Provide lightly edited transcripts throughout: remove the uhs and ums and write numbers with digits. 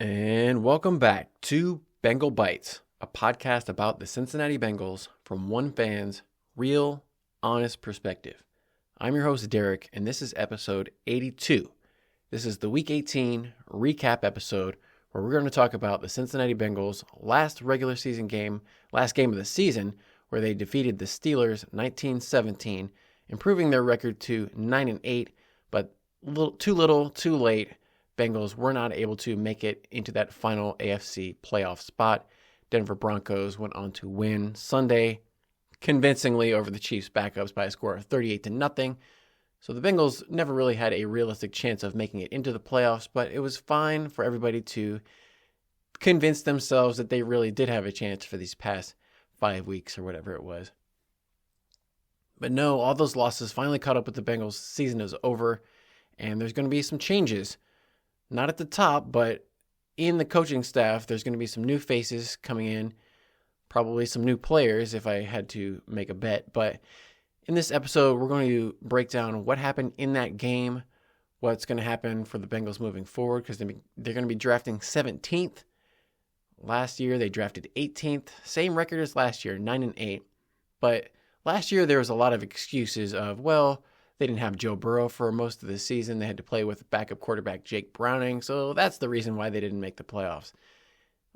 And welcome back to Bengal Bites, a podcast about the Cincinnati Bengals from one fan's real, honest perspective. I'm your host, Derek, and this is episode 82. This is the Week 18 recap episode where we're going to talk about the Cincinnati Bengals' last regular season game, last game of the season, where they defeated the Steelers 19-17, improving their record to 9-8, but too little, too late. Bengals were not able to make it into that final AFC playoff spot. Denver Broncos went on to win Sunday convincingly over the Chiefs backups by a score of 38-0. So the Bengals never really had a realistic chance of making it into the playoffs, but it was fine for everybody to convince themselves that they really did have a chance for these past 5 weeks or whatever it was. But no, all those losses finally caught up with the Bengals. Season is over, and there's going to be some changes. Not at the top, but in the coaching staff, there's going to be some new faces coming in, probably some new players if I had to make a bet. But in this episode, we're going to break down what happened in that game, what's going to happen for the Bengals moving forward, because they're going to be drafting 17th. Last year, they drafted 18th. Same record as last year, 9-8. But last year, there was a lot of excuses of, well, they didn't have Joe Burrow for most of the season. They had to play with backup quarterback Jake Browning, so that's the reason why they didn't make the playoffs.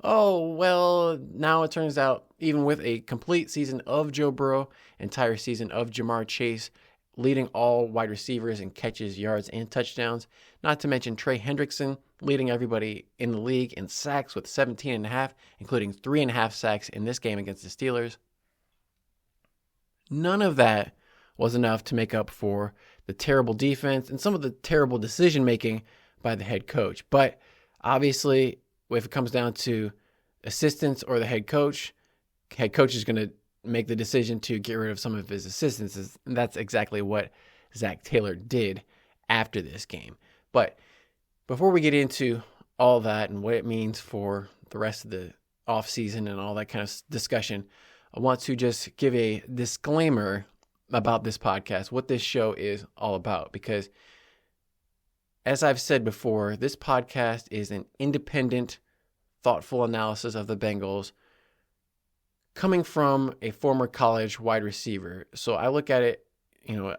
Oh, well, now it turns out, even with a complete season of Joe Burrow, entire season of Jamar Chase, leading all wide receivers in catches, yards, and touchdowns, not to mention Trey Hendrickson, leading everybody in the league in sacks with 17.5, including 3.5 sacks in this game against the Steelers. None of that was enough to make up for the terrible defense and some of the terrible decision-making by the head coach. But obviously, if it comes down to assistants or the head coach is going to make the decision to get rid of some of his assistants. And that's exactly what Zac Taylor did after this game. But before we get into all that and what it means for the rest of the offseason and all that kind of discussion, I want to just give a disclaimer about this podcast, what this show is all about, because as I've said before, this podcast is an independent, thoughtful analysis of the Bengals coming from a former college wide receiver. So I look at it,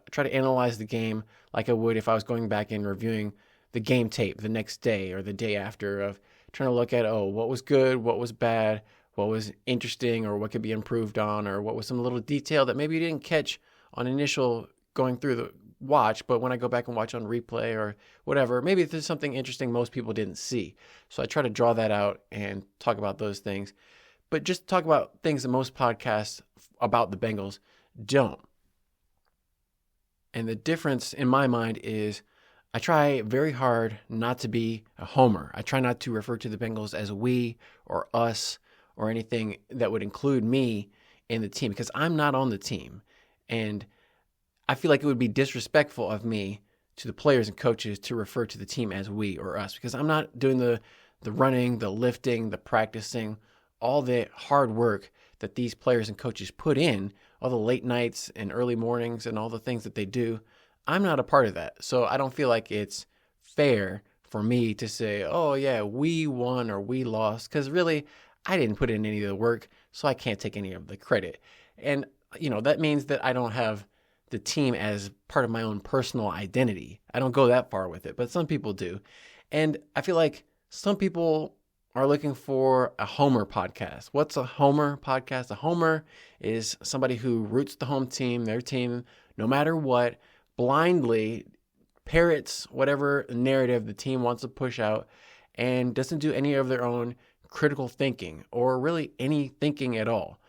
try to analyze the game like I would if I was going back and reviewing the game tape the next day or the day after, of trying to look at, what was good, what was bad, what was interesting, or what could be improved on, or what was some little detail that maybe you didn't catch on initial going through the watch, but when I go back and watch on replay or whatever, maybe there's something interesting most people didn't see. So I try to draw that out and talk about those things, but just talk about things that most podcasts about the Bengals don't. And the difference in my mind is I try very hard not to be a homer. I try not to refer to the Bengals as we or us or anything that would include me in the team, because I'm not on the team. And I feel like it would be disrespectful of me to the players and coaches to refer to the team as we or us, because I'm not doing the running, the lifting, the practicing, all the hard work that these players and coaches put in, all the late nights and early mornings and all the things that they do. I'm not a part of that. So I don't feel like it's fair for me to say, oh yeah, we won or we lost, because really I didn't put in any of the work, so I can't take any of the credit. And that means that I don't have the team as part of my own personal identity. I don't go that far with it, but some people do. And I feel like some people are looking for a homer podcast. What's a homer podcast? A homer is somebody who roots the home team, their team, no matter what, blindly parrots whatever narrative the team wants to push out and doesn't do any of their own critical thinking or really any thinking at all.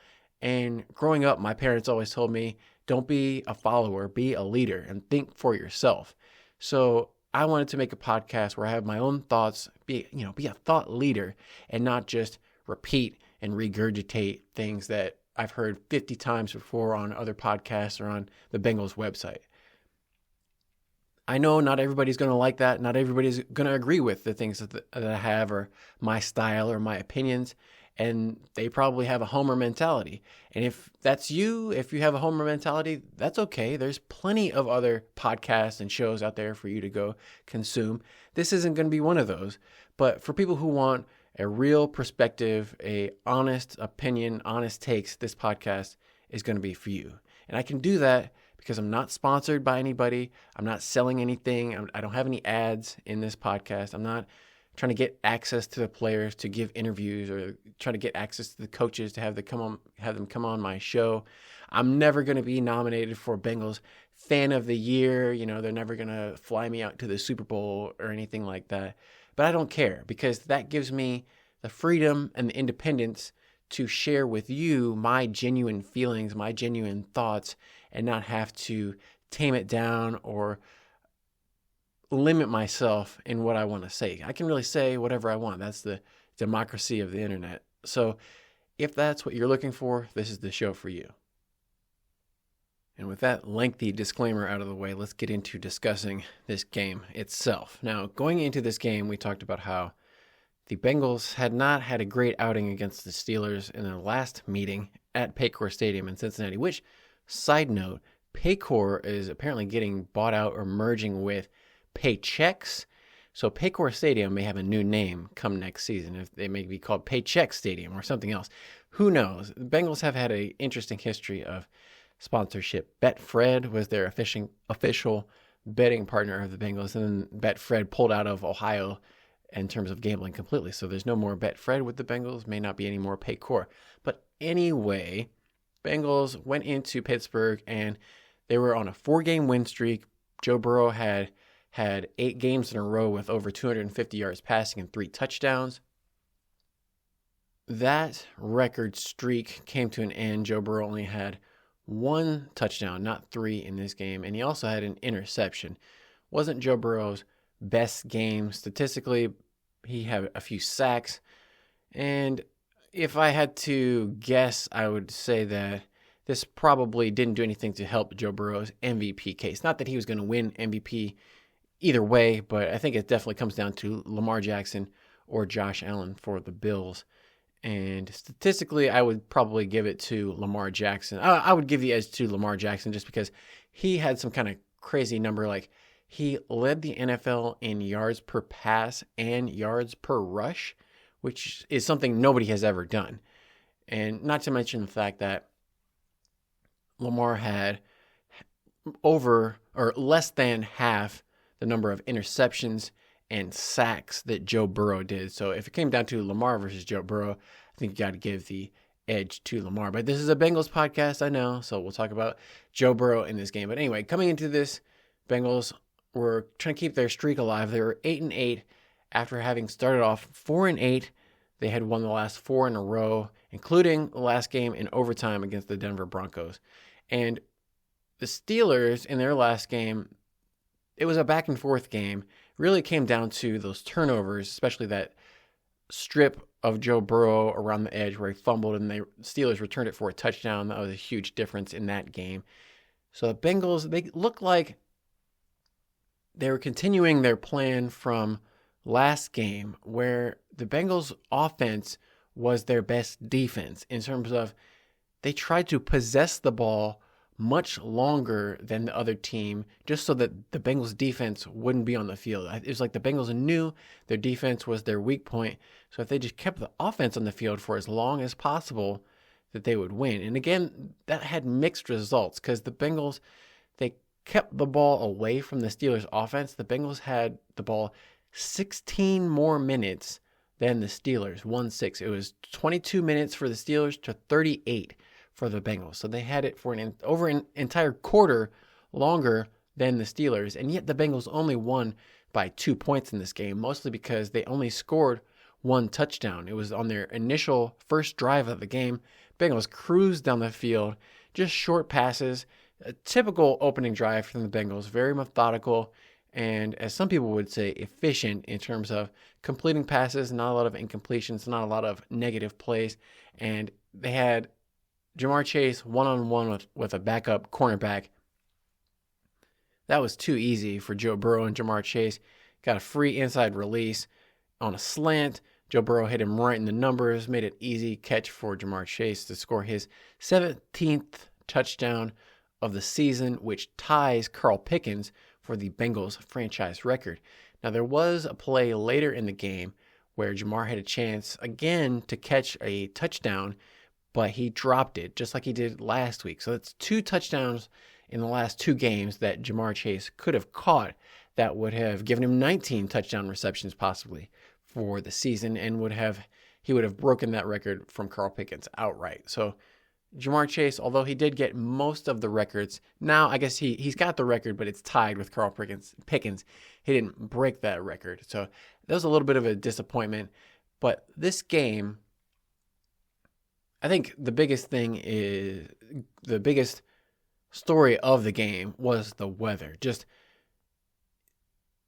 And growing up, my parents always told me, don't be a follower, be a leader and think for yourself. So I wanted to make a podcast where I have my own thoughts, be a thought leader and not just repeat and regurgitate things that I've heard 50 times before on other podcasts or on the Bengals website. I know not everybody's going to like that. Not everybody's going to agree with the things that I have or my style or my opinions. and they probably have a homer mentality. And if that's you, if you have a homer mentality, that's okay. There's plenty of other podcasts and shows out there for you to go consume. This isn't going to be one of those. But for people who want a real perspective, a honest opinion, honest takes, this podcast is going to be for you. And I can do that because I'm not sponsored by anybody. I'm not selling anything. I don't have any ads in this podcast. I'm not trying to get access to the players to give interviews, or trying to get access to the coaches to have them come on my show. I'm never going to be nominated for Bengals Fan of the Year. They're never going to fly me out to the Super Bowl or anything like that. But I don't care, because that gives me the freedom and the independence to share with you my genuine feelings, my genuine thoughts, and not have to tame it down or limit myself in what I want to say. I can really say whatever I want. That's the democracy of the internet. So if that's what you're looking for, this is the show for you. And with that lengthy disclaimer out of the way, let's get into discussing this game itself. Now, going into this game, we talked about how the Bengals had not had a great outing against the Steelers in their last meeting at Paycor Stadium in Cincinnati, which, side note, Paycor is apparently getting bought out or merging with Paychex. So Paycor Stadium may have a new name come next season. If they may be called Paychex Stadium or something else. Who knows? The Bengals have had an interesting history of sponsorship. Betfred was their official betting partner of the Bengals, and then Betfred pulled out of Ohio in terms of gambling completely. So there's no more Betfred with the Bengals. May not be any more Paycor. But anyway, Bengals went into Pittsburgh and they were on a 4-game win streak. Joe Burrow had 8 games in a row with over 250 yards passing and 3 touchdowns. That record streak came to an end. Joe Burrow only had 1 touchdown, not 3 in this game, and he also had an interception. Wasn't Joe Burrow's best game statistically. He had a few sacks, and if I had to guess, I would say that this probably didn't do anything to help Joe Burrow's MVP case. Not that he was going to win MVP either way, but I think it definitely comes down to Lamar Jackson or Josh Allen for the Bills. And statistically, I would probably give it to Lamar Jackson. I would give the edge to Lamar Jackson just because he had some kind of crazy number. Like, he led the NFL in yards per pass and yards per rush, which is something nobody has ever done. And not to mention the fact that Lamar had over or less than half the number of interceptions and sacks that Joe Burrow did. So if it came down to Lamar versus Joe Burrow, I think you got to give the edge to Lamar. But this is a Bengals podcast, I know, so we'll talk about Joe Burrow in this game. But anyway, coming into this, Bengals were trying to keep their streak alive. They were 8-8 after having started off 4-8. They had won the last 4 in a row, including the last game in overtime against the Denver Broncos. And the Steelers, in their last game, it was a back and forth game. Really came down to those turnovers, especially that strip of Joe Burrow around the edge where he fumbled and the Steelers returned it for a touchdown. That was a huge difference in that game. So the Bengals, they looked like they were continuing their plan from last game where the Bengals offense was their best defense in terms of they tried to possess the ball much longer than the other team just so that the Bengals defense wouldn't be on the field. It was like the Bengals knew their defense was their weak point. So if they just kept the offense on the field for as long as possible, that they would win. And again, that had mixed results because the Bengals, they kept the ball away from the Steelers offense. The Bengals had the ball 16 more minutes than the Steelers, 1-6. It was 22 minutes for the Steelers to 38 for the Bengals. So they had it for over an entire quarter longer than the Steelers. And yet the Bengals only won by 2 points in this game, mostly because they only scored 1 touchdown. It was on their initial first drive of the game. Bengals cruised down the field, just short passes, a typical opening drive from the Bengals, very methodical, and as some people would say, efficient in terms of completing passes, not a lot of incompletions, not a lot of negative plays. And they had Jamar Chase one-on-one with a backup cornerback. That was too easy for Joe Burrow, and Jamar Chase got a free inside release on a slant, Joe Burrow hit him right in the numbers, made it easy catch for Jamar Chase to score his 17th touchdown of the season, which ties Carl Pickens for the Bengals franchise record. Now, there was a play later in the game where Jamar had a chance again to catch a touchdown, but he dropped it just like he did last week. So that's 2 touchdowns in the last 2 games that Jamar Chase could have caught that would have given him 19 touchdown receptions possibly for the season, and he would have broken that record from Carl Pickens outright. So Jamar Chase, although he did get most of the records, now I guess he's got the record, but it's tied with Carl Pickens. He didn't break that record. So that was a little bit of a disappointment. But this game, I think the biggest story of the game was the weather.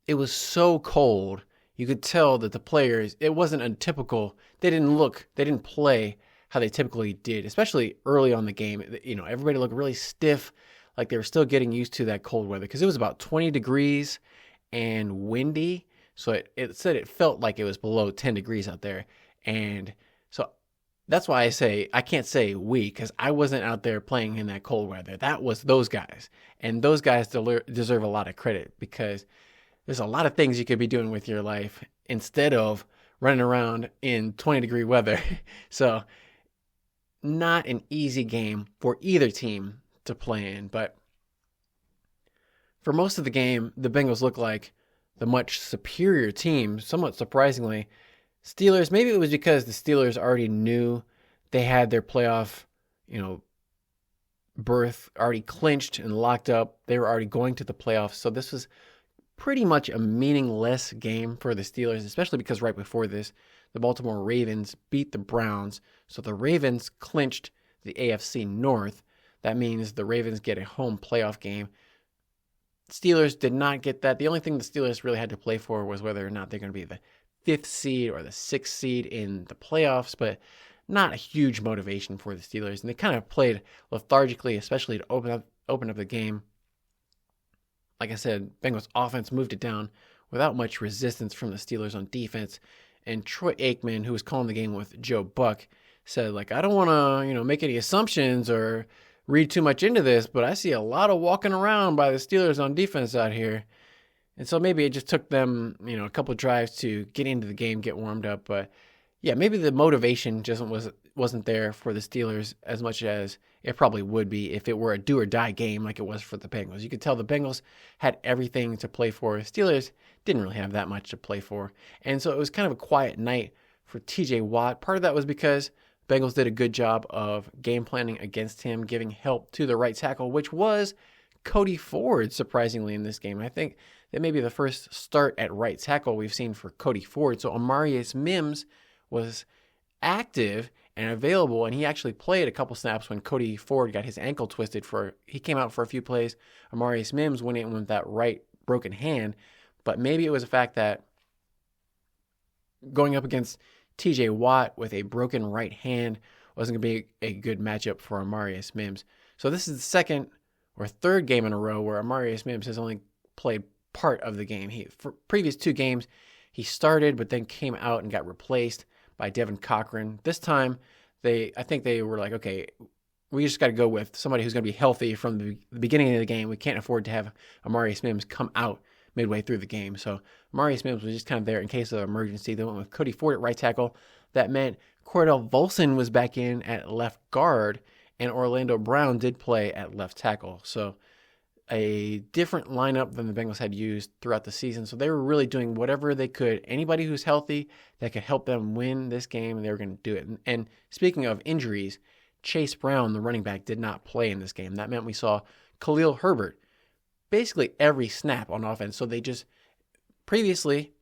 It was so cold. You could tell that the players, it wasn't untypical. They didn't play how they typically did, especially early on the game. Everybody looked really stiff, like they were still getting used to that cold weather because it was about 20 degrees and windy. So it said it felt like it was below 10 degrees out there. And so that's why I can't say we, because I wasn't out there playing in that cold weather. That was those guys. And those guys deserve a lot of credit because there's a lot of things you could be doing with your life instead of running around in 20-degree weather. So not an easy game for either team to play in. But for most of the game, the Bengals looked like the much superior team, somewhat surprisingly. Steelers, maybe it was because the Steelers already knew they had their playoff, berth already clinched and locked up. They were already going to the playoffs. So this was pretty much a meaningless game for the Steelers, especially because right before this, the Baltimore Ravens beat the Browns. So the Ravens clinched the AFC North. That means the Ravens get a home playoff game. Steelers did not get that. The only thing the Steelers really had to play for was whether or not they're going to be the 5th seed or the 6th seed in the playoffs, but not a huge motivation for the Steelers. And they kind of played lethargically, especially to open up the game. Like I said, Bengals offense moved it down without much resistance from the Steelers on defense. And Troy Aikman, who was calling the game with Joe Buck, said, I don't want to, make any assumptions or read too much into this, but I see a lot of walking around by the Steelers on defense out here. And so maybe it just took them, a couple of drives to get into the game, get warmed up. But yeah, maybe the motivation just wasn't there for the Steelers as much as it probably would be if it were a do or die game like it was for the Bengals. You could tell the Bengals had everything to play for. Steelers didn't really have that much to play for. And so it was kind of a quiet night for TJ Watt. Part of that was because Bengals did a good job of game planning against him, giving help to the right tackle, which was Cody Ford, surprisingly, in this game. I think that may be the first start at right tackle we've seen for Cody Ford. So Amarius Mims was active and available, and he actually played a couple snaps when Cody Ford got his ankle twisted. He came out for a few plays. Amarius Mims went in with that right broken hand, but maybe it was the fact that going up against TJ Watt with a broken right hand wasn't going to be a good matchup for Amarius Mims. So this is the second or third game in a row where Amarius Mims has only played part of the game. For previous 2 games, he started but then came out and got replaced by Devin Cochran. This time, I think they were like, okay, we just got to go with somebody who's going to be healthy from the beginning of the game. We can't afford to have Amarius Mims come out midway through the game. So Amarius Mims was just kind of there in case of emergency. They went with Cody Ford at right tackle. That meant Cordell Volson was back in at left guard, and Orlando Brown did play at left tackle. So a different lineup than the Bengals had used throughout the season. So they were really doing whatever they could. Anybody who's healthy that could help them win this game, they were going to do it. And speaking of injuries, Chase Brown, the running back, did not play in this game. That meant we saw Khalil Herbert basically every snap on offense. So previously,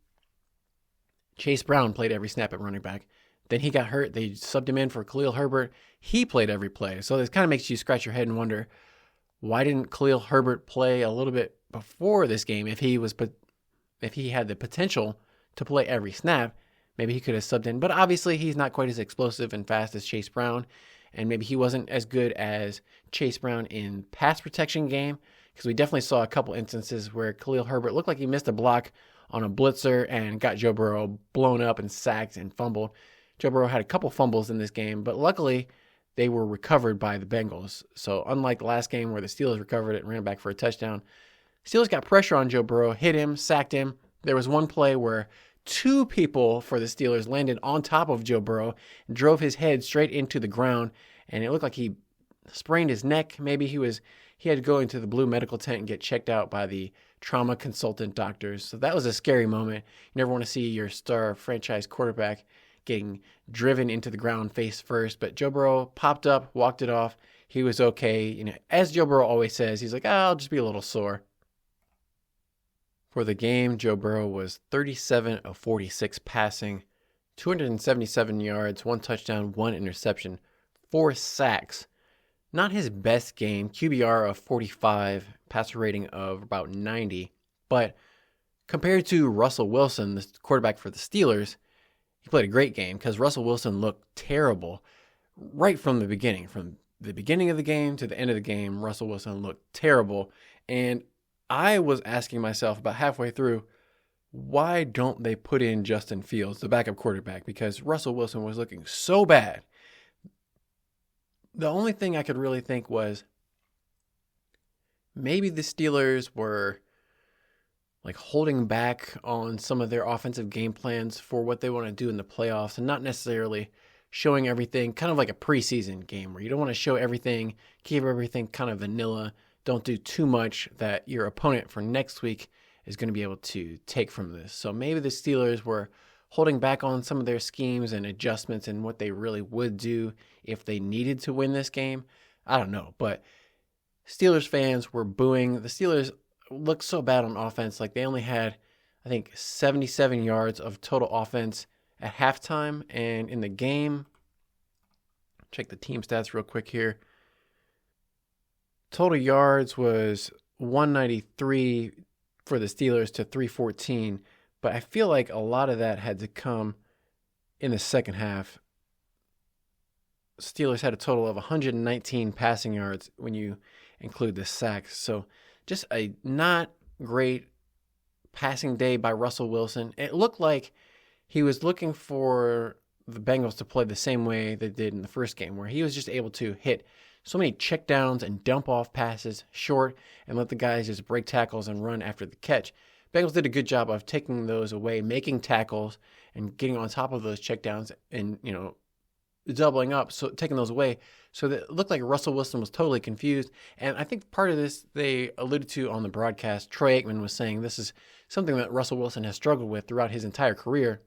Chase Brown played every snap at running back. Then he got hurt. They subbed him in for Khalil Herbert. He played every play. So this kind of makes you scratch your head and wonder, why didn't Khalil Herbert play a little bit before this game? If he had the potential to play every snap, maybe he could have subbed in. But obviously, he's not quite as explosive and fast as Chase Brown, and maybe he wasn't as good as Chase Brown in pass protection game, because we definitely saw a couple instances where Khalil Herbert looked like he missed a block on a blitzer and got Joe Burrow blown up and sacked and fumbled. Joe Burrow had a couple fumbles in this game, but luckily they were recovered by the Bengals. So unlike the last game where the Steelers recovered it and ran back for a touchdown, Steelers got pressure on Joe Burrow, hit him, sacked him. There was one play where two people for the Steelers landed on top of Joe Burrow and drove his head straight into the ground, and it looked like he sprained his neck. Maybe he had to go into the blue medical tent and get checked out by the trauma consultant doctors. So that was a scary moment. You never want to see your star franchise quarterback getting driven into the ground face first. But Joe Burrow popped up, walked it off. He was okay. As Joe Burrow always says, he's like, I'll just be a little sore. For the game, Joe Burrow was 37 of 46 passing, 277 yards, 1 touchdown, 1 interception, 4 sacks. Not his best game, QBR of 45, passer rating of about 90. But compared to Russell Wilson, the quarterback for the Steelers, he played a great game because Russell Wilson looked terrible right from the beginning. From the beginning of the game to the end of the game, Russell Wilson looked terrible. And I was asking myself about halfway through, why don't they put in Justin Fields, the backup quarterback? Because Russell Wilson was looking so bad. The only thing I could really think was maybe the Steelers were like holding back on some of their offensive game plans for what they want to do in the playoffs and not necessarily showing everything, kind of like a preseason game where you don't want to show everything, keep everything kind of vanilla. Don't do too much that your opponent for next week is going to be able to take from this. So maybe the Steelers were holding back on some of their schemes and adjustments and what they really would do if they needed to win this game. I don't know, but Steelers fans were booing. The Steelers looked so bad on offense. Like they only had, I think, 77 yards of total offense at halftime. And in the game, check the team stats real quick here. Total yards was 193 for the Steelers to 314, but I feel like a lot of that had to come in the second half. Steelers had a total of 119 passing yards when you include the sacks. So just a not great passing day by Russell Wilson. It looked like he was looking for the Bengals to play the same way they did in the first game, where he was just able to hit so many checkdowns and dump off passes short and let the guys just break tackles and run after the catch. Bengals did a good job of taking those away, making tackles and getting on top of those checkdowns and, doubling up, so taking those away. So that it looked like Russell Wilson was totally confused. And I think part of this they alluded to on the broadcast. Troy Aikman was saying this is something that Russell Wilson has struggled with throughout his entire career.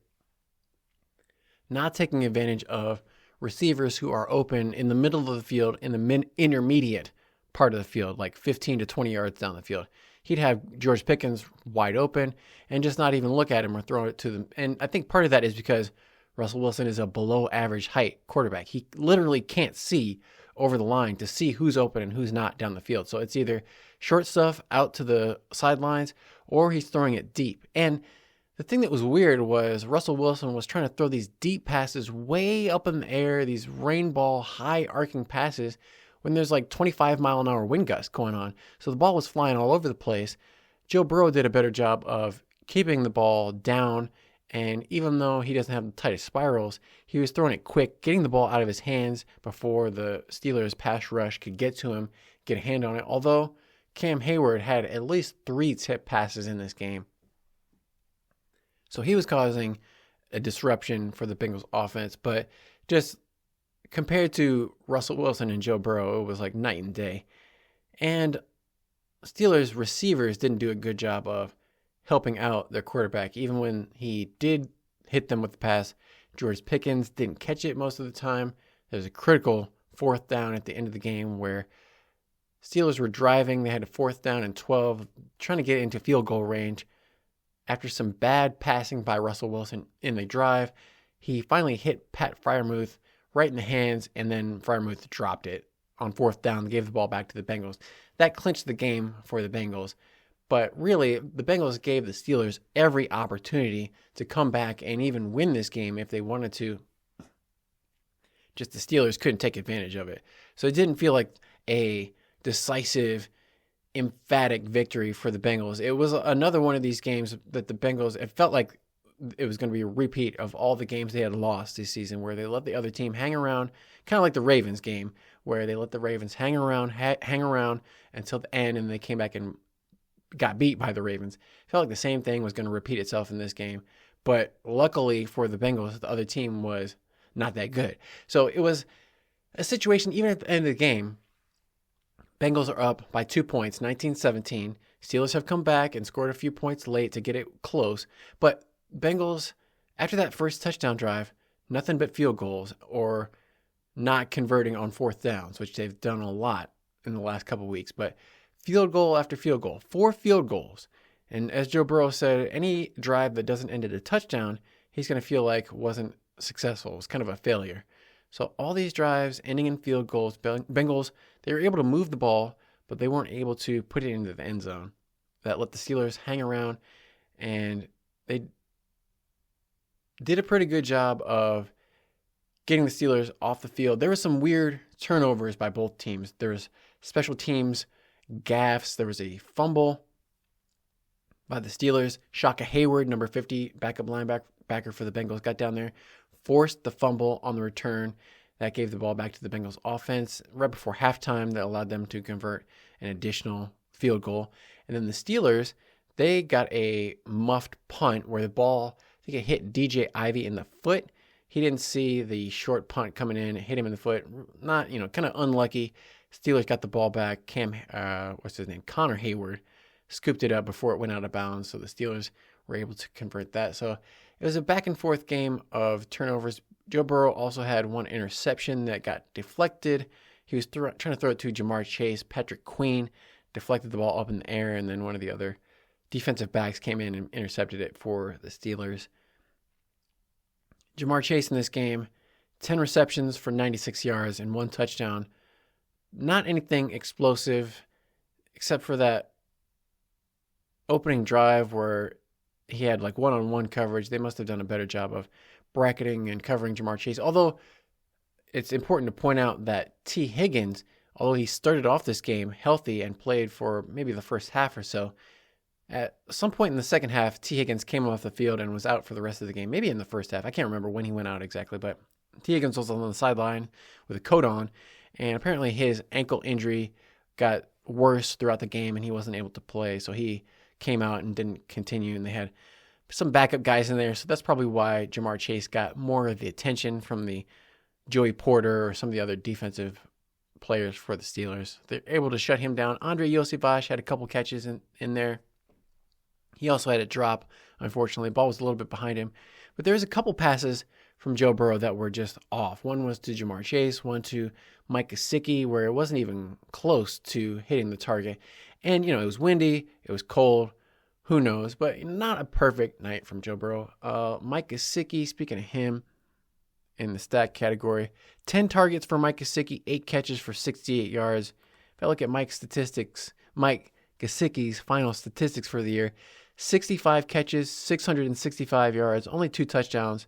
Not taking advantage of receivers who are open in the middle of the field, in the intermediate part of the field, like 15 to 20 yards down the field. He'd have George Pickens wide open and just not even look at him or throw it to them. And I think part of that is because Russell Wilson is a below average height quarterback. He literally can't see over the line to see who's open and who's not down the field. So it's either short stuff out to the sidelines or he's throwing it deep. And the thing that was weird was Russell Wilson was trying to throw these deep passes way up in the air, these rainball, high arcing passes when there's like 25-mile-an-hour wind gusts going on. So the ball was flying all over the place. Joe Burrow did a better job of keeping the ball down, and even though he doesn't have the tightest spirals, he was throwing it quick, getting the ball out of his hands before the Steelers' pass rush could get to him, get a hand on it, although Cam Hayward had at least 3 tip passes in this game. So he was causing a disruption for the Bengals offense, but just compared to Russell Wilson and Joe Burrow, it was like night and day. And Steelers receivers didn't do a good job of helping out their quarterback. Even when he did hit them with the pass, George Pickens didn't catch it most of the time. There was a critical 4th down at the end of the game where Steelers were driving. They had a 4th down and 12, trying to get into field goal range. After some bad passing by Russell Wilson in the drive, he finally hit Pat Freiermuth right in the hands, and then Freiermuth dropped it on 4th down, gave the ball back to the Bengals. That clinched the game for the Bengals. But really, the Bengals gave the Steelers every opportunity to come back and even win this game if they wanted to. Just the Steelers couldn't take advantage of it. So it didn't feel like a decisive emphatic victory for the Bengals. It was another one of these games that the Bengals, it felt like it was going to be a repeat of all the games they had lost this season, where they let the other team hang around, kind of like the Ravens game, where they let the Ravens hang around until the end, and they came back and got beat by the Ravens. It felt like the same thing was going to repeat itself in this game. But luckily for the Bengals, the other team was not that good. So it was a situation, even at the end of the game, Bengals are up by 2 points, 19-17. Steelers have come back and scored a few points late to get it close. But Bengals, after that first touchdown drive, nothing but field goals or not converting on fourth downs, which they've done a lot in the last couple of weeks. But field goal after field goal, 4 field goals. And as Joe Burrow said, any drive that doesn't end in a touchdown, he's going to feel like wasn't successful. It was kind of a failure. So all these drives ending in field goals, Bengals, they were able to move the ball, but they weren't able to put it into the end zone. That let the Steelers hang around, and they did a pretty good job of getting the Steelers off the field. There were some weird turnovers by both teams. There was special teams gaffes. There was a fumble by the Steelers. Shaka Hayward, number 50, backup linebacker for the Bengals, got down there, forced the fumble on the return. That gave the ball back to the Bengals offense right before halftime. That allowed them to convert an additional field goal. And then the Steelers, they got a muffed punt where the ball, I think it hit DJ Ivey in the foot. He didn't see the short punt coming in. It hit him in the foot. Not, kind of unlucky. Steelers got the ball back. Connor Hayward scooped it up before it went out of bounds. So the Steelers were able to convert that. So it was a back and forth game of turnovers. Joe Burrow also had one interception that got deflected. He was trying to throw it to Jamar Chase. Patrick Queen deflected the ball up in the air, and then one of the other defensive backs came in and intercepted it for the Steelers. Jamar Chase in this game, 10 receptions for 96 yards and 1 touchdown. Not anything explosive except for that opening drive where he had like one-on-one coverage. They must have done a better job of bracketing and covering Jamar Chase. Although it's important to point out that T. Higgins, although he started off this game healthy and played for maybe the first half or so, at some point in the second half, T. Higgins came off the field and was out for the rest of the game. Maybe in the first half. I can't remember when he went out exactly, but T. Higgins was on the sideline with a coat on, and apparently his ankle injury got worse throughout the game and he wasn't able to play. So he came out and didn't continue, and they had some backup guys in there. So that's probably why Jamar Chase got more of the attention from the Joey Porter or some of the other defensive players for the Steelers. They're able to shut him down. Andre Yosivas had a couple catches in there. He also had a drop, unfortunately. The ball was a little bit behind him. But there was a couple passes from Joe Burrow that were just off. One was to Jamar Chase, one to Mike Gesicki, where it wasn't even close to hitting the target. And, it was windy, it was cold, who knows, but not a perfect night from Joe Burrow. Mike Gesicki, speaking of him, in the stat category, 10 targets for Mike Gesicki, 8 catches for 68 yards. If I look at Mike Gesicki's final statistics for the year, 65 catches, 665 yards, only 2 touchdowns.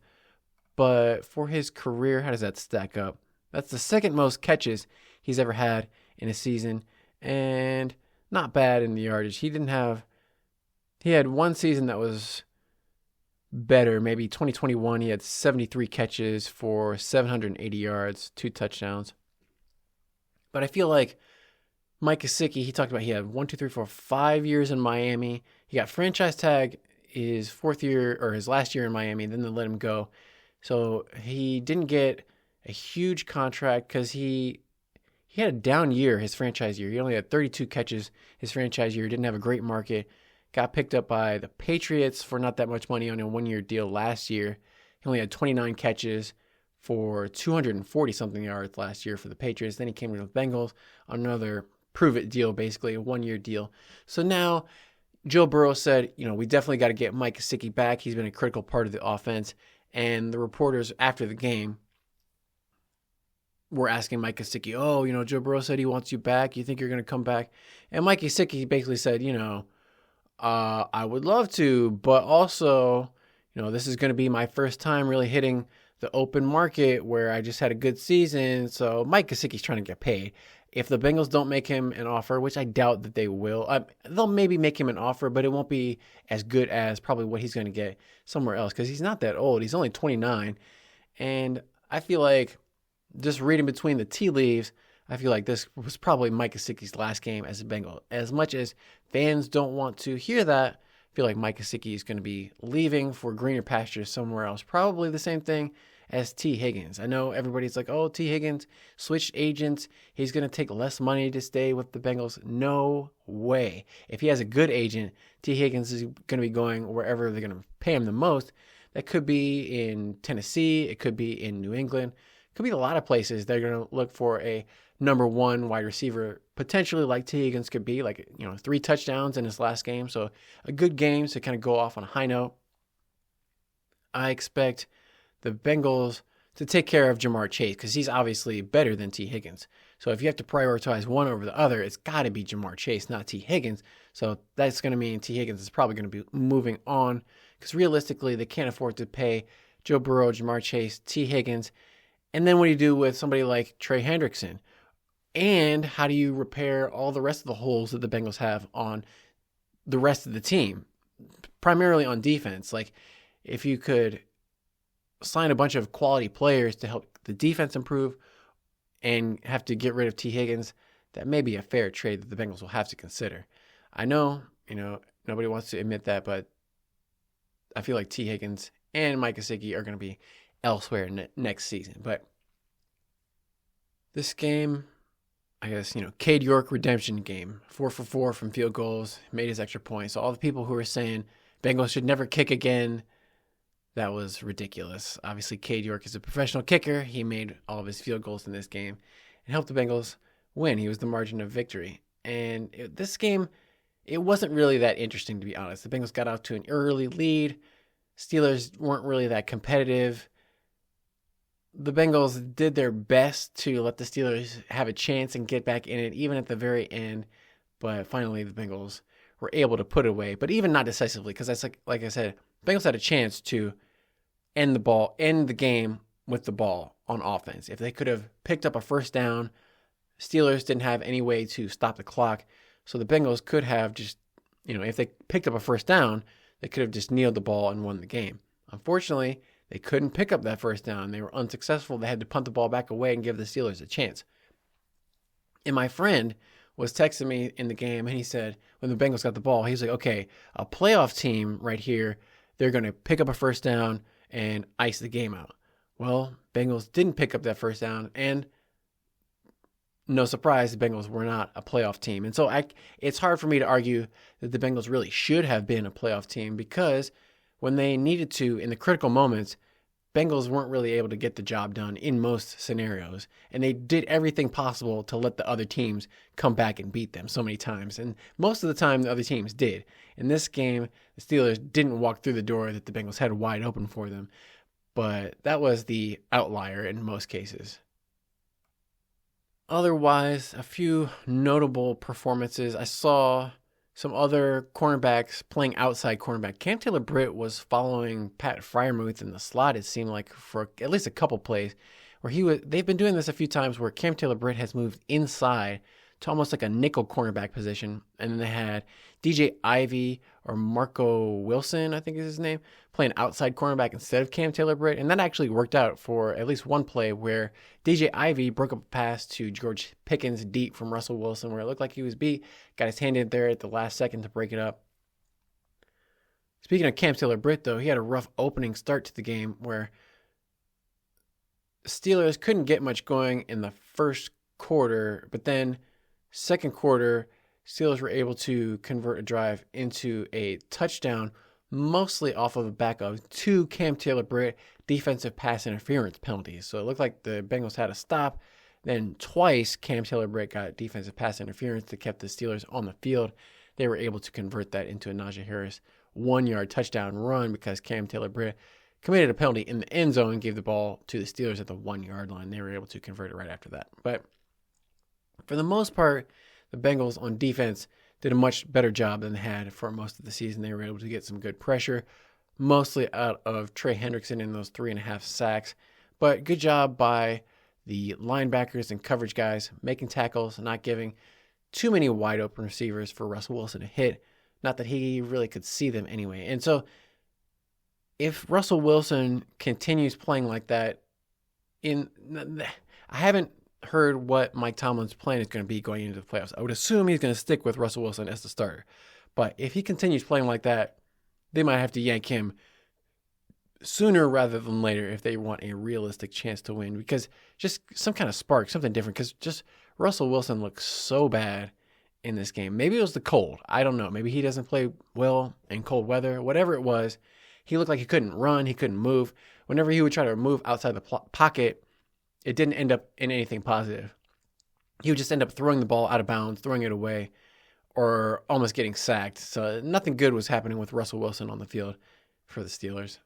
But for his career, how does that stack up? That's the second most catches he's ever had in a season, and not bad in the yardage. He had one season that was better, maybe 2021. He had 73 catches for 780 yards, 2 touchdowns. But I feel like Mike Gesicki, he talked about he had 5 years in Miami. He got franchise tag his 4th year or his last year in Miami, then they let him go. So he didn't get a huge contract because he had a down year his franchise year. He only had 32 catches his franchise year. Didn't have a great market. Got picked up by the Patriots for not that much money on a 1-year deal last year. He only had 29 catches for 240-something yards last year for the Patriots. Then he came to the Bengals on another prove-it deal, basically, a 1-year deal. So now Joe Burrow said, we definitely got to get Mike Gesicki back. He's been a critical part of the offense. And the reporters after the game were asking Mike Gesicki, Joe Burrow said he wants you back. You think you're going to come back? And Mike Gesicki basically said, I would love to, but also, this is going to be my first time really hitting the open market where I just had a good season. So Mike Gesicki's trying to get paid. If the Bengals don't make him an offer, which I doubt that they will, they'll maybe make him an offer, but it won't be as good as probably what he's going to get somewhere else because he's not that old. He's only 29. And I feel like just reading between the tea leaves, I feel like this was probably Mike Gesicki's last game as a Bengal. As much as fans don't want to hear that, I feel like Mike Gesicki is going to be leaving for greener pastures somewhere else. Probably the same thing as T. Higgins. I know everybody's like, oh, T. Higgins switched agents. He's going to take less money to stay with the Bengals. No way. If he has a good agent, T. Higgins is going to be going wherever they're going to pay him the most. That could be in Tennessee. It could be in New England. It could be a lot of places they're going to look for a number one wide receiver, potentially like T. Higgins could be, 3 touchdowns in his last game. So a good game to kind of go off on a high note. I expect the Bengals to take care of Jamar Chase because he's obviously better than T. Higgins. So if you have to prioritize one over the other, it's got to be Jamar Chase, not T. Higgins. So that's going to mean T. Higgins is probably going to be moving on because realistically, they can't afford to pay Joe Burrow, Jamar Chase, T. Higgins. And then what do you do with somebody like Trey Hendrickson? And how do you repair all the rest of the holes that the Bengals have on the rest of the team, primarily on defense? Like if you could sign a bunch of quality players to help the defense improve and have to get rid of T. Higgins, that may be a fair trade that the Bengals will have to consider. I know, nobody wants to admit that, but I feel like T. Higgins and Mike Gesicki are going to be elsewhere next season. But this game, I guess, Cade York redemption game, 4 for 4 from field goals, made his extra point. So all the people who are saying Bengals should never kick again, that was ridiculous. Obviously, Cade York is a professional kicker. He made all of his field goals in this game and helped the Bengals win. He was the margin of victory. And this game, it wasn't really that interesting, to be honest. The Bengals got out to an early lead. Steelers weren't really that competitive. The Bengals did their best to let the Steelers have a chance and get back in it, even at the very end. But finally, the Bengals were able to put it away. But even not decisively, because that's like I said, Bengals had a chance to end the game with the ball on offense. If they could have picked up a first down, Steelers didn't have any way to stop the clock. So the Bengals could have just, if they picked up a first down, they could have just kneeled the ball and won the game. Unfortunately, they couldn't pick up that first down. They were unsuccessful. They had to punt the ball back away and give the Steelers a chance. And my friend was texting me in the game, and he said, when the Bengals got the ball, he was like, okay, a playoff team right here, they're going to pick up a first down and ice the game out. Well, Bengals didn't pick up that first down, and no surprise, the Bengals were not a playoff team. And so it's hard for me to argue that the Bengals really should have been a playoff team because when they needed to, in the critical moments, Bengals weren't really able to get the job done in most scenarios. And they did everything possible to let the other teams come back and beat them so many times. And most of the time, the other teams did. In this game, the Steelers didn't walk through the door that the Bengals had wide open for them. But that was the outlier in most cases. Otherwise, a few notable performances. I saw some other cornerbacks playing outside cornerback. Cam Taylor-Britt was following Pat Freiermuth in the slot, it seemed like, for at least a couple plays, where they've been doing this a few times where Cam Taylor-Britt has moved inside to almost like a nickel cornerback position. And then they had DJ Ivey or Marco Wilson, I think is his name, playing outside cornerback instead of Cam Taylor-Britt. And that actually worked out for at least one play where DJ Ivey broke up a pass to George Pickens deep from Russell Wilson where it looked like he was beat, got his hand in there at the last second to break it up. Speaking of Cam Taylor-Britt, though, he had a rough opening start to the game where Steelers couldn't get much going in the first quarter, but then second quarter, Steelers were able to convert a drive into a touchdown, mostly off of the back of 2 Cam Taylor-Britt defensive pass interference penalties. So it looked like the Bengals had a stop. Then twice, Cam Taylor-Britt got defensive pass interference that kept the Steelers on the field. They were able to convert that into a Najee Harris 1-yard touchdown run because Cam Taylor-Britt committed a penalty in the end zone and gave the ball to the Steelers at the 1-yard line. They were able to convert it right after that. But for the most part, the Bengals on defense did a much better job than they had for most of the season. They were able to get some good pressure, mostly out of Trey Hendrickson in those 3.5 sacks. But good job by the linebackers and coverage guys making tackles, not giving too many wide open receivers for Russell Wilson to hit. Not that he really could see them anyway. And so if Russell Wilson continues playing like that, I haven't heard what Mike Tomlin's plan is going to be going into the playoffs. I would assume he's going to stick with Russell Wilson as the starter. But if he continues playing like that, they might have to yank him sooner rather than later if they want a realistic chance to win, because just some kind of spark, something different, because just Russell Wilson looks so bad in this game. Maybe it was the cold. I don't know. Maybe he doesn't play well in cold weather. Whatever it was, he looked like he couldn't run. He couldn't move. Whenever he would try to move outside the pocket, it didn't end up in anything positive. He would just end up throwing the ball out of bounds, throwing it away, or almost getting sacked. So nothing good was happening with Russell Wilson on the field for the Steelers.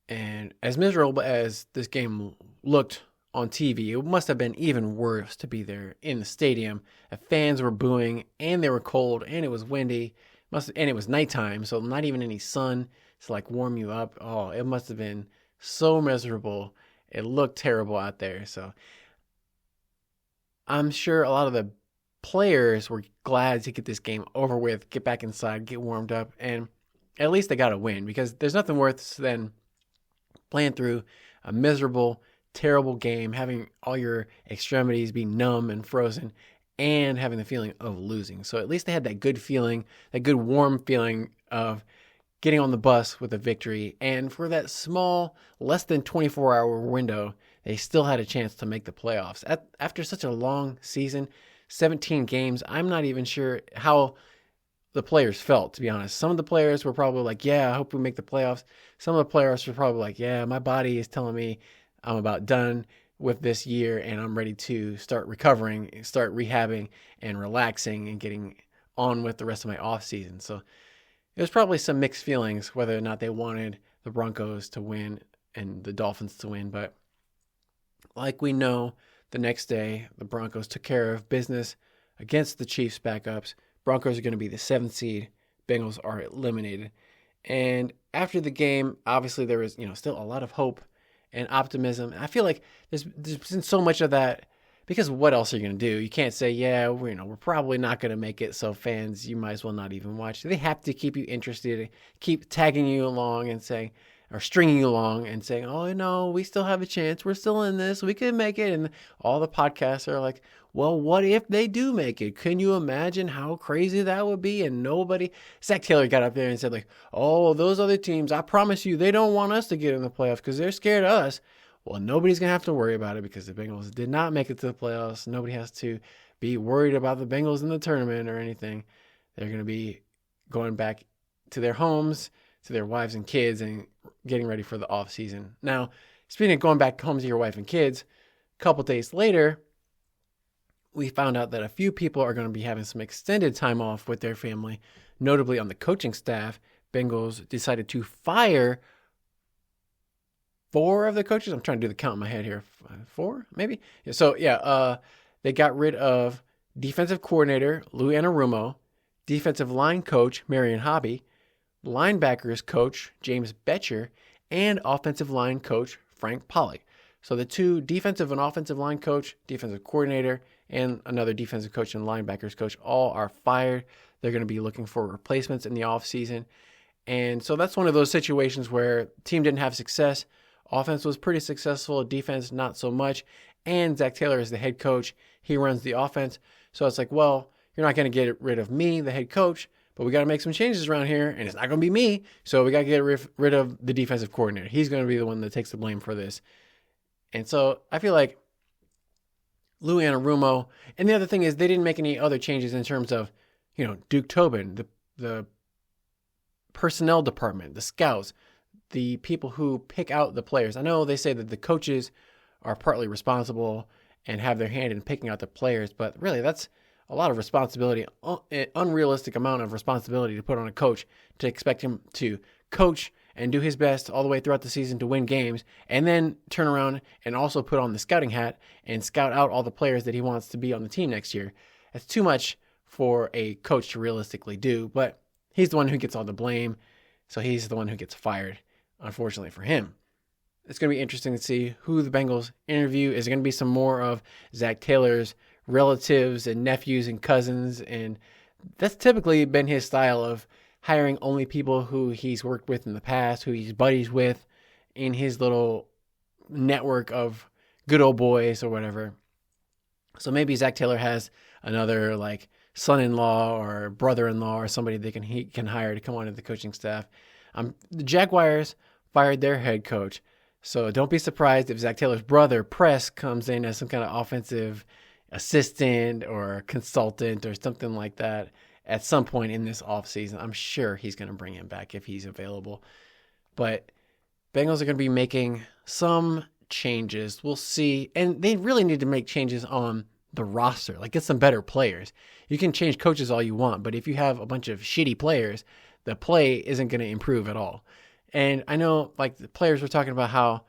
And as miserable as this game looked on TV, it must have been even worse to be there in the stadium. The fans were booing, and they were cold, and it was windy, and it was nighttime, so not even any sun to like warm you up. Oh, it must have been so miserable. It looked terrible out there. So I'm sure a lot of the players were glad to get this game over with, get back inside, get warmed up, and at least they got a win, because there's nothing worse than playing through a miserable, terrible game, having all your extremities be numb and frozen, and having the feeling of losing. So at least they had that good feeling, that good warm feeling of getting on the bus with a victory. And for that small, less than 24-hour window, they still had a chance to make the playoffs. After such a long season, 17 games, I'm not even sure how the players felt, to be honest. Some of the players were probably like, yeah, I hope we make the playoffs. Some of the players were probably like, yeah, my body is telling me I'm about done with this year and I'm ready to start recovering, start rehabbing and relaxing and getting on with the rest of my off season. So it was probably some mixed feelings whether or not they wanted the Broncos to win and the Dolphins to win. But like we know, the next day, the Broncos took care of business against the Chiefs backups. Broncos are going to be the 7th seed. Bengals are eliminated. And after the game, obviously there was, still a lot of hope and optimism. I feel like there's been so much of that, because what else are you going to do? You can't say, yeah, we're probably not going to make it, so fans, you might as well not even watch. They have to keep you interested, keep tagging you along and saying, or stringing you along and saying, oh, no, we still have a chance. We're still in this. We can make it. And all the podcasts are like, well, what if they do make it? Can you imagine how crazy that would be? And Zac Taylor got up there and said, like, oh, those other teams, I promise you, they don't want us to get in the playoffs because they're scared of us. Well, nobody's going to have to worry about it because the Bengals did not make it to the playoffs. Nobody has to be worried about the Bengals in the tournament or anything. They're going to be going back to their homes, to their wives and kids, and getting ready for the offseason. Now, speaking of going back home to your wife and kids, a couple days later, we found out that a few people are going to be having some extended time off with their family, notably on the coaching staff. Bengals decided to fire 4 of the coaches. I'm trying to do the count in my head here. 4, maybe? So, they got rid of defensive coordinator Lou Anarumo, defensive line coach Marion Hobby, linebackers coach James Betcher, and offensive line coach Frank Pollock. So the 2 defensive and offensive line coach, defensive coordinator, and another defensive coach and linebackers coach all are fired. They're going to be looking for replacements in the offseason. And so that's one of those situations where the team didn't have success. Offense was pretty successful, defense not so much. And Zac Taylor is the head coach. He runs the offense. So it's like, well, you're not going to get rid of me, the head coach, but we got to make some changes around here, and it's not going to be me. So we got to get rid of the defensive coordinator. He's going to be the one that takes the blame for this. And so I feel like Lou Anarumo, and the other thing is they didn't make any other changes in terms of, Duke Tobin, the personnel department, the scouts, the people who pick out the players. I know they say that the coaches are partly responsible and have their hand in picking out the players, but really that's a lot of responsibility, an unrealistic amount of responsibility to put on a coach, to expect him to coach and do his best all the way throughout the season to win games, and then turn around and also put on the scouting hat and scout out all the players that he wants to be on the team next year. That's too much for a coach to realistically do, but he's the one who gets all the blame, so he's the one who gets fired, unfortunately for him. it's going to be interesting to see who the Bengals interview. Is it going to be some more of Zac Taylor's relatives and nephews and cousins? And that's typically been his style of hiring only people who he's worked with in the past, who he's buddies with in his little network of good old boys or whatever. So maybe Zac Taylor has another like son-in-law or brother-in-law or somebody he can hire to come onto the coaching staff. The Jaguars fired their head coach, so don't be surprised if Zac Taylor's brother Press comes in as some kind of offensive assistant or consultant or something like that at some point in this offseason. I'm sure he's going to bring him back if he's available. But Bengals are going to be making some changes. We'll see. And they really need to make changes on the roster. Like, get some better players. You can change coaches all you want, but if you have a bunch of shitty players, the play isn't going to improve at all. And I know, like, the players were talking about how,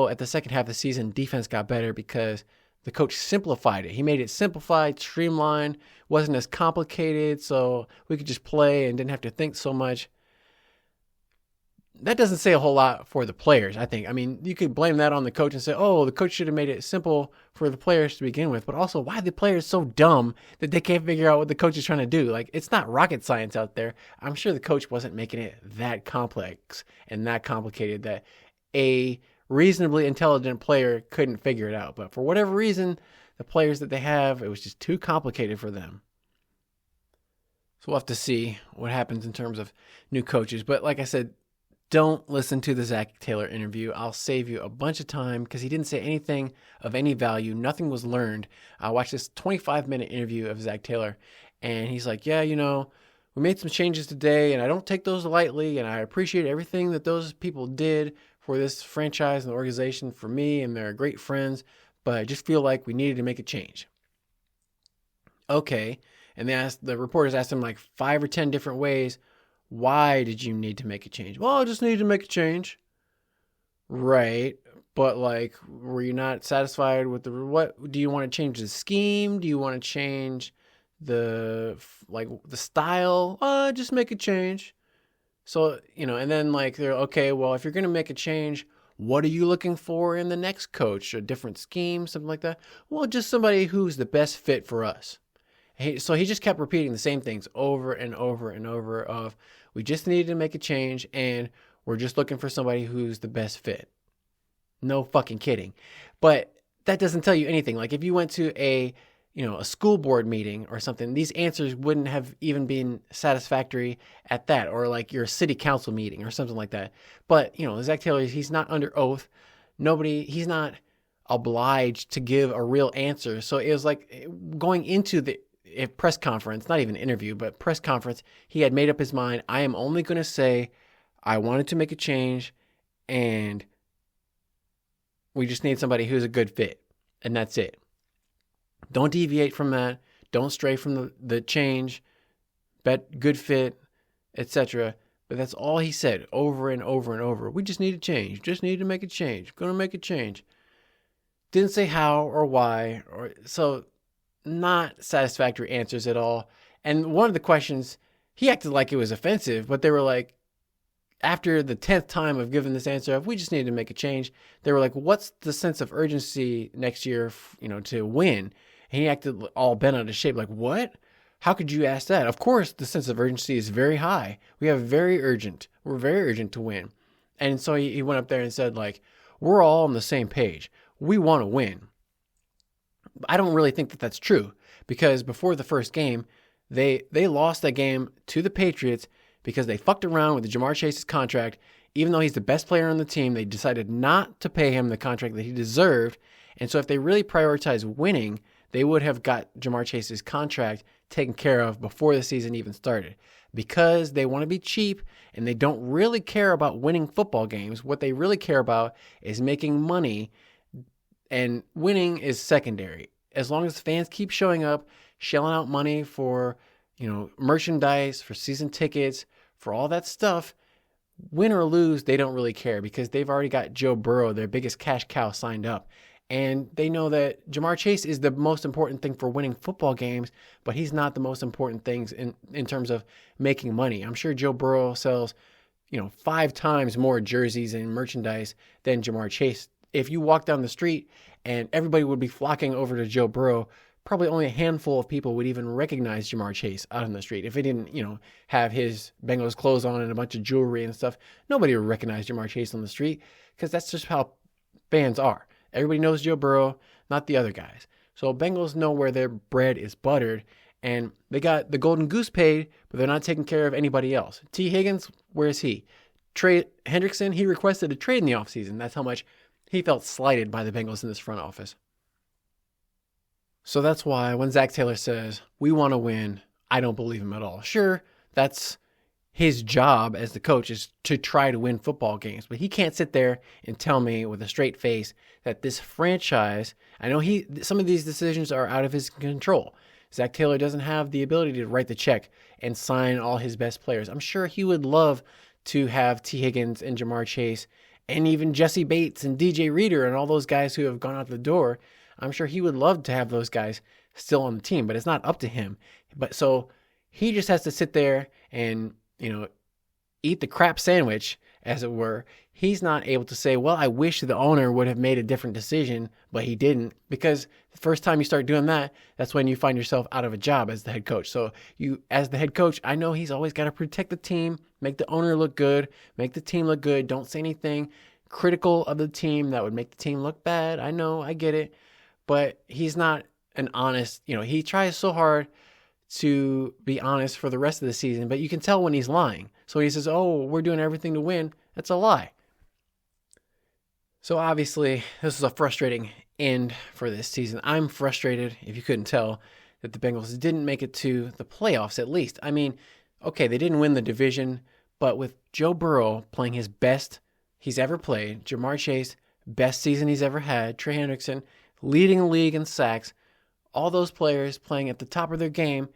at the second half of the season, defense got better because the coach simplified it. He made it simplified, streamlined, wasn't as complicated, so we could just play and didn't have to think so much. That doesn't say a whole lot for the players, I think. I mean, you could blame that on the coach and say, the coach should have made it simple for the players to begin with. But also, why are the players so dumb that they can't figure out what the coach is trying to do? Like, it's not rocket science out there. I'm sure the coach wasn't making it that complex and that complicated that a reasonably intelligent player couldn't figure it out. But for whatever reason, the players that they have, it was just too complicated for them. So we'll have to see what happens in terms of new coaches. But like I said, don't listen to the Zac Taylor interview. I'll save you a bunch of time because he didn't say anything of any value. Nothing was learned. I watched this 25-minute interview of Zac Taylor, and he's like, we made some changes today, and I don't take those lightly, and I appreciate everything that those people did for this franchise and the organization, for me, and they're great friends, but I just feel like we needed to make a change. Okay, and the reporters asked him like 5 or 10 different ways, why did you need to make a change? Well, I just needed to make a change. Right. But like, were you not satisfied with what do you want to change the scheme? Do you want to change the style? Just make a change. So, and then like they're okay, well, if you're going to make a change, what are you looking for in the next coach? A different scheme, something like that? Well, just somebody who's the best fit for us. So he just kept repeating the same things over and over and over of, we just needed to make a change and we're just looking for somebody who's the best fit. No fucking kidding. But that doesn't tell you anything. Like if you went to a school board meeting or something, these answers wouldn't have even been satisfactory at that, or like your city council meeting or something like that. But, Zac Taylor, he's not under oath. He's not obliged to give a real answer. So it was like going into the press conference, not even interview, but press conference, he had made up his mind. I am only going to say I wanted to make a change and we just need somebody who's a good fit. And that's it. Don't deviate from that. Don't stray from the change. Bet good fit, etc. But that's all he said over and over and over. We just need a change. Just need to make a change. Going to make a change. Didn't say how or why. So not satisfactory answers at all. And one of the questions, he acted like it was offensive, but they were like, after the 10th time of giving this answer of we just need to make a change, they were like, what's the sense of urgency next year, to win? And he acted all bent out of shape, like, what? How could you ask that? Of course, the sense of urgency is very high. We're very urgent to win. And so he went up there and said, like, we're all on the same page. We want to win. I don't really think that that's true because before the first game, they lost that game to the Patriots because they fucked around with Jamar Chase's contract. Even though he's the best player on the team, they decided not to pay him the contract that he deserved. And so if they really prioritized winning, they would have got Jamar Chase's contract taken care of before the season even started. Because they want to be cheap and they don't really care about winning football games. What they really care about is making money, and winning is secondary. As long as fans keep showing up, shelling out money for, merchandise, for season tickets, for all that stuff, win or lose, they don't really care because they've already got Joe Burrow, their biggest cash cow, signed up. And they know that Jamar Chase is the most important thing for winning football games, but he's not the most important things in terms of making money. I'm sure Joe Burrow sells, 5 times more jerseys and merchandise than Jamar Chase. If you walk down the street and everybody would be flocking over to Joe Burrow, probably only a handful of people would even recognize Jamar Chase out on the street. If he didn't, have his Bengals clothes on and a bunch of jewelry and stuff, nobody would recognize Jamar Chase on the street because that's just how fans are. Everybody knows Joe Burrow, not the other guys. So Bengals know where their bread is buttered, and they got the golden goose paid, but they're not taking care of anybody else. T. Higgins, where is he? Trey Hendrickson, he requested a trade in the offseason. That's how much he felt slighted by the Bengals in this front office. So that's why when Zac Taylor says, we want to win, I don't believe him at all. Sure, that's his job as the coach, is to try to win football games. But he can't sit there and tell me with a straight face that this franchise, I know some of these decisions are out of his control. Zac Taylor doesn't have the ability to write the check and sign all his best players. I'm sure he would love to have T. Higgins and Jamar Chase and even Jesse Bates and DJ Reader and all those guys who have gone out the door. I'm sure he would love to have those guys still on the team, but it's not up to him. But so he just has to sit there and, eat the crap sandwich, as it were. He's not able to say, well, I wish the owner would have made a different decision, but he didn't, because the first time you start doing that, that's when you find yourself out of a job as the head coach. So as the head coach, I know he's always got to protect the team, make the owner look good, make the team look good. Don't say anything critical of the team that would make the team look bad. I know, I get it, but he's not an honest, he tries so hard to be honest for the rest of the season, but you can tell when he's lying. So he says, oh, we're doing everything to win. That's a lie. So obviously, this is a frustrating end for this season. I'm frustrated, if you couldn't tell, that the Bengals didn't make it to the playoffs at least. I mean, okay, they didn't win the division, but with Joe Burrow playing his best he's ever played, Jamar Chase, best season he's ever had, Trey Hendrickson, leading the league in sacks, all those players playing at the top of their game,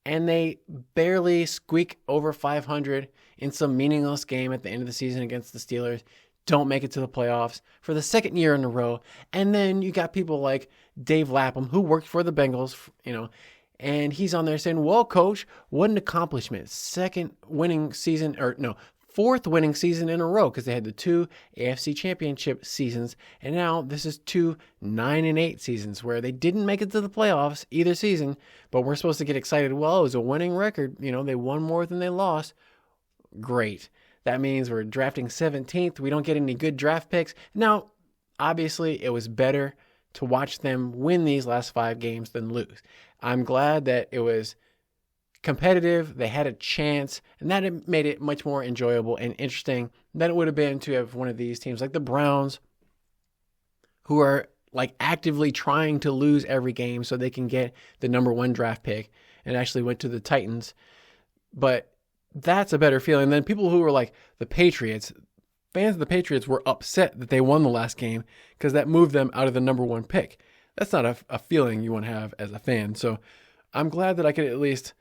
and they barely squeak over 500 in some meaningless game at the end of the season against the Steelers, don't make it to the playoffs for the second year in a row. And then you got people like Dave Lapham, who worked for the Bengals, and he's on there saying, well, coach, what an accomplishment. Fourth winning season in a row, because they had the 2 AFC championship seasons, and now this is 2 9-8 seasons where they didn't make it to the playoffs either season, but we're supposed to get excited. Well, it was a winning record. They won more than they lost. Great. That means we're drafting 17th. We don't get any good draft picks. Now, obviously, it was better to watch them win these last 5 games than lose. I'm glad that it was competitive, they had a chance, and that made it much more enjoyable and interesting than it would have been to have one of these teams like the Browns, who are like actively trying to lose every game so they can get the number 1 draft pick, and actually went to the Titans. But that's a better feeling than people who were like the Patriots. Fans of the Patriots were upset that they won the last game because that moved them out of the number 1 pick. That's not a feeling you want to have as a fan. So I'm glad that I could at least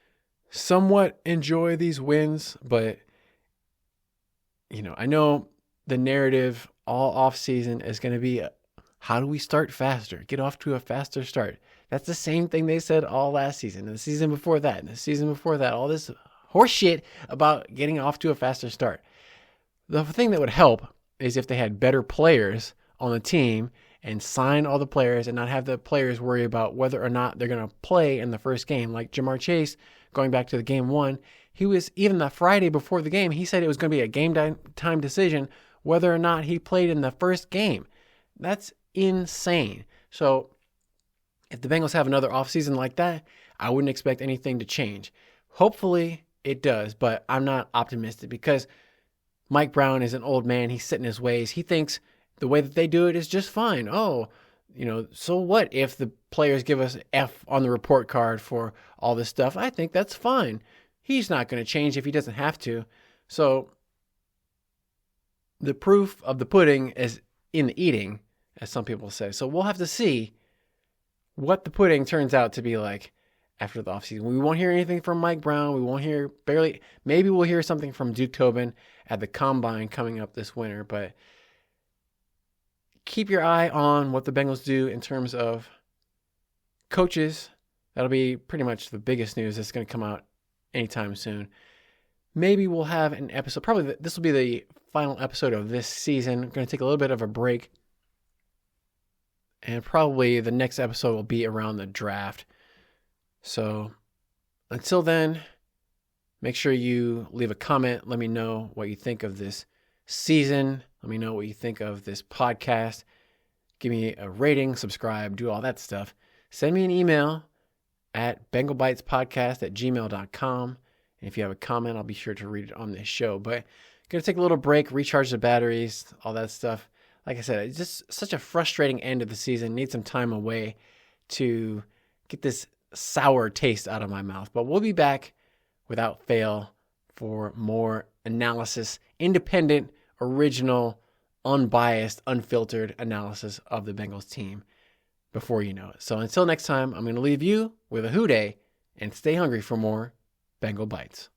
somewhat enjoy these wins, but I know the narrative all off season is going to be, how do we start faster? Get off to a faster start. That's the same thing they said all last season, and the season before that, and the season before that, all this horse shit about getting off to a faster start. The thing that would help is if they had better players on the team and sign all the players and not have the players worry about whether or not they're going to play in the first game. Like Jamar Chase, going back to the game 1, he was, even the Friday before the game, he said it was going to be a game time decision whether or not he played in the first game. That's insane. So if the Bengals have another offseason like that, I wouldn't expect anything to change. Hopefully it does, but I'm not optimistic because Mike Brown is an old man. He's set in his ways. He thinks the way that they do it is just fine. Oh, so what if the players give us F on the report card for all this stuff? I think that's fine. He's not going to change if he doesn't have to. So the proof of the pudding is in the eating, as some people say. So we'll have to see what the pudding turns out to be like after the offseason. We won't hear anything from Mike Brown. We won't hear maybe we'll hear something from Duke Tobin at the Combine coming up this winter, but keep your eye on what the Bengals do in terms of coaches. That'll be pretty much the biggest news that's going to come out anytime soon. maybe we'll have an episode. Probably this will be the final episode of this season. I'm going to take a little bit of a break. And probably the next episode will be around the draft. So until then, make sure you leave a comment. Let me know what you think of this season. Let me know what you think of this podcast. Give me a rating, subscribe, do all that stuff. Send me an email at bengalbitespodcast@gmail.com. And if you have a comment, I'll be sure to read it on this show. But going to take a little break, recharge the batteries, all that stuff. Like I said, it's just such a frustrating end of the season. Need some time away to get this sour taste out of my mouth. But we'll be back without fail for more analysis, independent, original, unbiased, unfiltered analysis of the Bengals team before you know it. So until next time, I'm going to leave you with a hoo-day and stay hungry for more Bengal Bites.